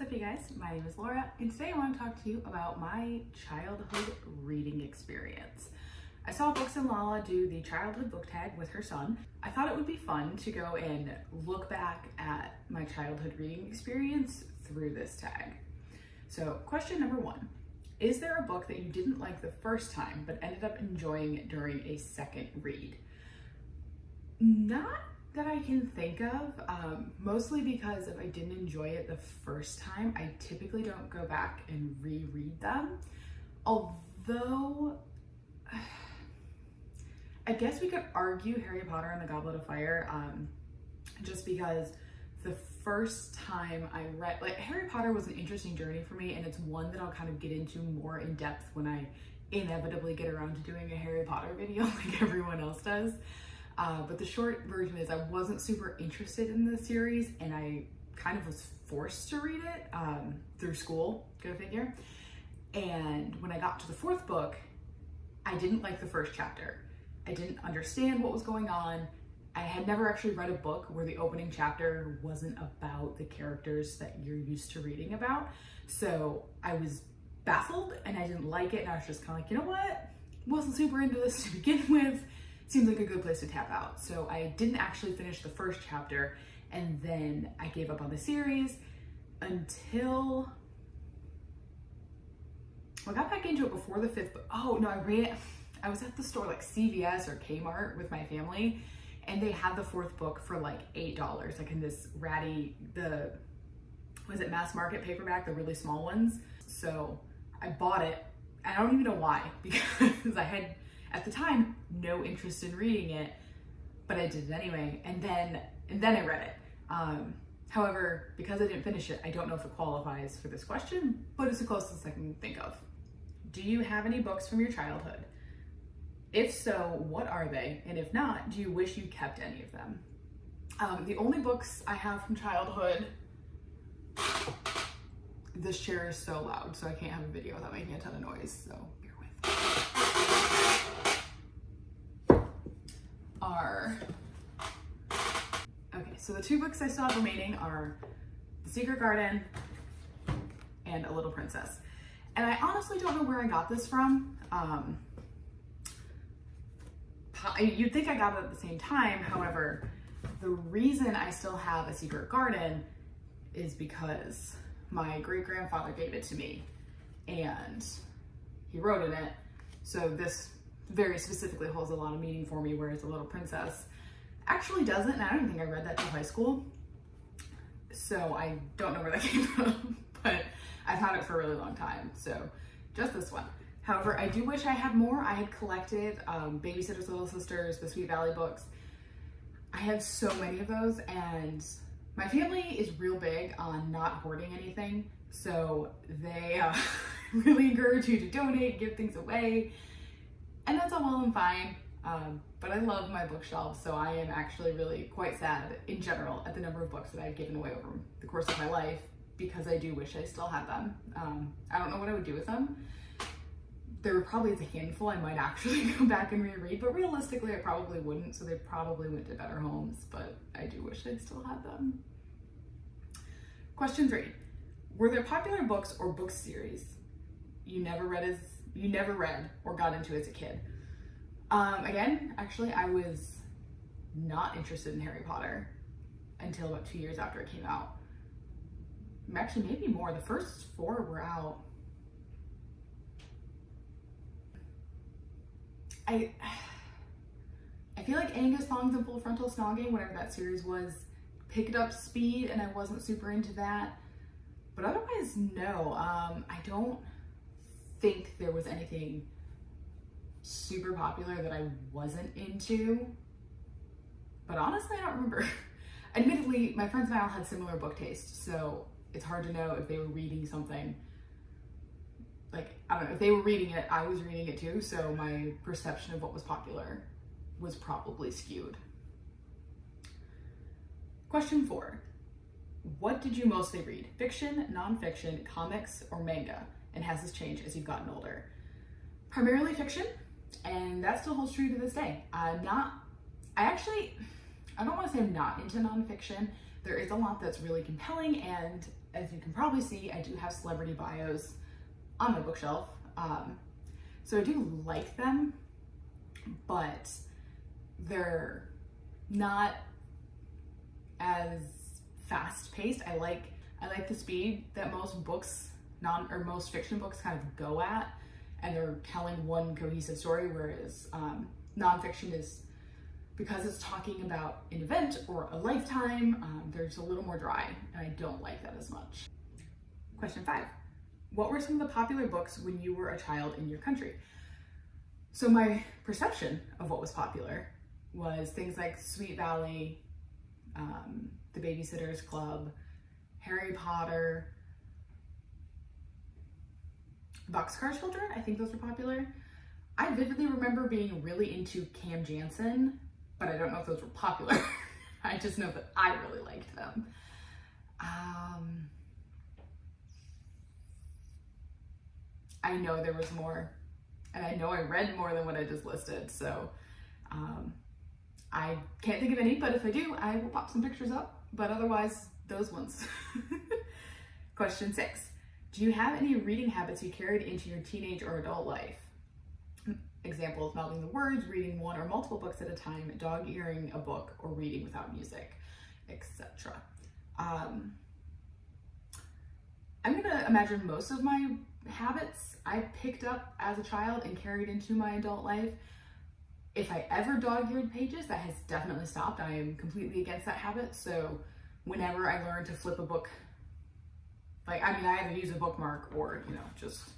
up, you guys? My name is Laura, and today I want to talk to you about my childhood reading experience. I saw Books and Lala do the childhood book tag with her son. I thought it would be fun to go and look back at my childhood reading experience through this tag. So, question number one. Is there a book that you didn't like the first time but ended up enjoying during a second read? Not that I can think of, mostly because if I didn't enjoy it the first time, I typically don't go back and reread them. Although, I guess we could argue Harry Potter and the Goblet of Fire, just because the first time I read, Harry Potter was an interesting journey for me, and it's one that I'll kind of get into more in depth when I inevitably get around to doing a Harry Potter video like everyone else does. But the short version is I wasn't super interested in the series, and I kind of was forced to read it through school, go figure. And when I got to the fourth book, I didn't like the first chapter. I didn't understand what was going on. I had never actually read a book where the opening chapter wasn't about the characters that you're used to reading about. So I was baffled and I didn't like it, and I was just kind of like, you know what? Wasn't super into this to begin with. Seems like a good place to tap out. So I didn't actually finish the first chapter, and then I gave up on the series until I got back into it before the fifth book. Oh no, I was at the store like CVS or Kmart with my family, and they had the fourth book for like $8, like in this ratty, was it mass market paperback, the really small ones. So I bought it. I don't even know why, because I had, at the time, no interest in reading it, but I did it anyway, and then I read it. However, because I didn't finish it, I don't know if it qualifies for this question, but it's the closest I can think of. Do you have any books from your childhood? If so, what are they? And if not, do you wish you kept any of them? The only books I have from childhood, this chair is so loud, so I can't have a video without making a ton of noise, so bear with me. Okay, so the two books I still have remaining are The Secret Garden and A Little Princess. And I honestly don't know where I got this from. You'd think I got it at the same time. However, the reason I still have A Secret Garden is because my great-grandfather gave it to me and he wrote in it. So this very specifically holds a lot of meaning for me, whereas A Little Princess actually doesn't, and I don't think I read that till high school. So I don't know where that came from, but I've had it for a really long time. So just this one. However, I do wish I had more. I had collected Babysitter's Little Sisters, the Sweet Valley books. I have so many of those, and my family is real big on not hoarding anything. So they really encourage you to donate, give things away. And that's all well and fine, but I love my bookshelves, so I am actually really quite sad in general at the number of books that I've given away over the course of my life, because I do wish I still had them. I don't know what I would do with them. There probably is a handful I might actually go back and reread, but realistically I probably wouldn't, so they probably went to better homes, but I do wish I still had them. Question 3. Were there popular books or book series you never read or got into as a kid? Again, actually, I was not interested in Harry Potter until about 2 years after it came out. Actually, maybe more. The first 4 were out. I feel like Angus Thongs and Full Frontal Snogging, whatever that series was, picked up speed, and I wasn't super into that. But otherwise, no. I don't think there was anything super popular that I wasn't into, but honestly I don't remember. Admittedly, my friends and I all had similar book tastes, so it's hard to know if they were reading something, like, I don't know, if they were reading it, I was reading it too, so my perception of what was popular was probably skewed. Question 4. What did you mostly read? Fiction, nonfiction, comics, or manga? And has this changed as you've gotten older? Primarily fiction, and that still holds true to this day. I don't want to say I'm not into nonfiction. There is a lot that's really compelling, and as you can probably see, I do have celebrity bios on my bookshelf. So I do like them, but they're not as fast paced. I like the speed that most books, most fiction books kind of go at, and they're telling one cohesive story, whereas nonfiction is, because it's talking about an event or a lifetime, there's a little more dry, and I don't like that as much. Question 5. What were some of the popular books when you were a child in your country? So my perception of what was popular was things like Sweet Valley, The Babysitter's Club, Harry Potter, Boxcar Children. I think those were popular. I vividly remember being really into Cam Jansen, but I don't know if those were popular. I just know that I really liked them. I know there was more, and I know I read more than what I just listed, so I can't think of any, but if I do, I will pop some pictures up, but otherwise, those ones. Question 6. Do you have any reading habits you carried into your teenage or adult life? Examples: mouthing the words, reading one or multiple books at a time, dog-earing a book, or reading without music, etc. I'm gonna imagine most of my habits I picked up as a child and carried into my adult life. If I ever dog-eared pages, that has definitely stopped. I am completely against that habit. So whenever I learn to flip a book, I either use a bookmark or, just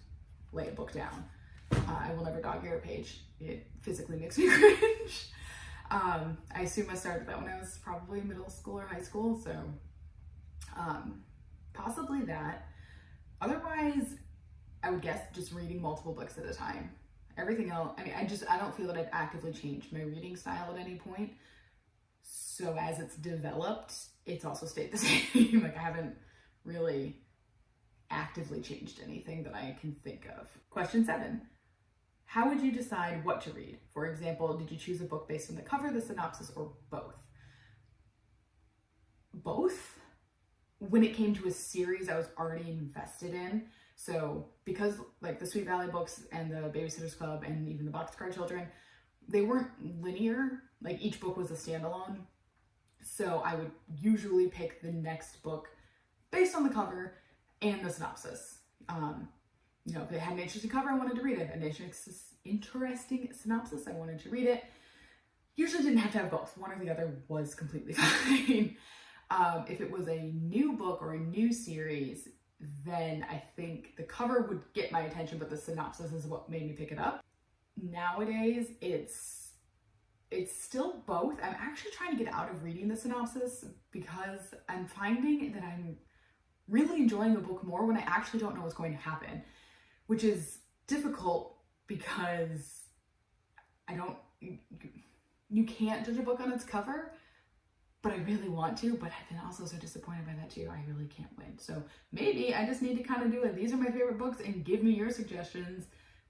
lay a book down. I will never dog-ear a page. It physically makes me cringe. I assume I started that when I was probably middle school or high school, so possibly that. Otherwise, I would guess just reading multiple books at a time. Everything else, I don't feel that I've actively changed my reading style at any point. So as it's developed, it's also stayed the same. I haven't really actively changed anything that I can think of. Question 7. How would you decide what to read? For example, did you choose a book based on the cover, the synopsis, or both? Both. When it came to a series I was already invested in, so because the Sweet Valley books and the Babysitter's Club and even the Boxcar Children, they weren't linear. Each book was a standalone. So I would usually pick the next book based on the cover and the synopsis. If it had an interesting cover, I wanted to read it. An interesting synopsis, I wanted to read it. Usually didn't have to have both. One or the other was completely fine. If it was a new book or a new series, then I think the cover would get my attention, but the synopsis is what made me pick it up. Nowadays, it's still both. I'm actually trying to get out of reading the synopsis because I'm finding that I'm really enjoying a book more when I actually don't know what's going to happen, which is difficult because you can't judge a book on its cover, but I really want to, but I've been also so disappointed by that too. I really can't win. So maybe I just need to kind of do it. These are my favorite books and give me your suggestions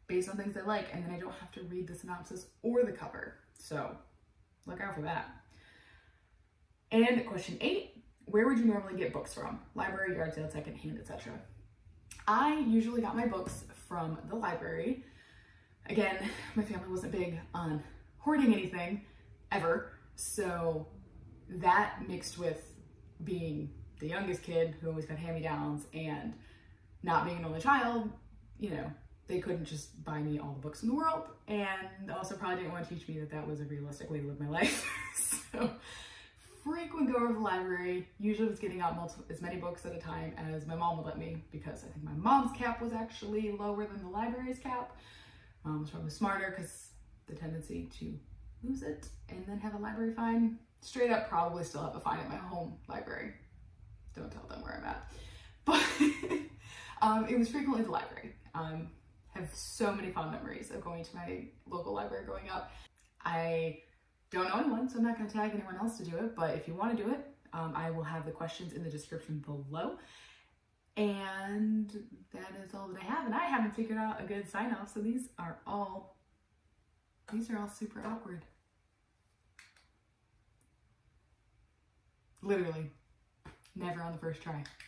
based on things I like, and then I don't have to read the synopsis or the cover. So look out for that. And question 8, where would you normally get books from? Library, yard sale, secondhand, etc. I usually got my books from the library. Again, my family wasn't big on hoarding anything ever, so that mixed with being the youngest kid who always got hand-me-downs and not being an only child, they couldn't just buy me all the books in the world, and also probably didn't want to teach me that that was a realistic way to live my life. So frequent goer of the library, usually was getting out as many books at a time as my mom would let me, because I think my mom's cap was actually lower than the library's cap. Mom was probably smarter because the tendency to lose it and then have a library fine. Straight up probably still have a fine at my home library. Don't tell them where I'm at. But it was frequently the library. Have so many fond memories of going to my local library growing up. I don't know anyone, so I'm not going to tag anyone else to do it, but if you want to do it, I will have the questions in the description below. And that is all that I have, and I haven't figured out a good sign-off, so these are all super awkward. Literally, never on the first try.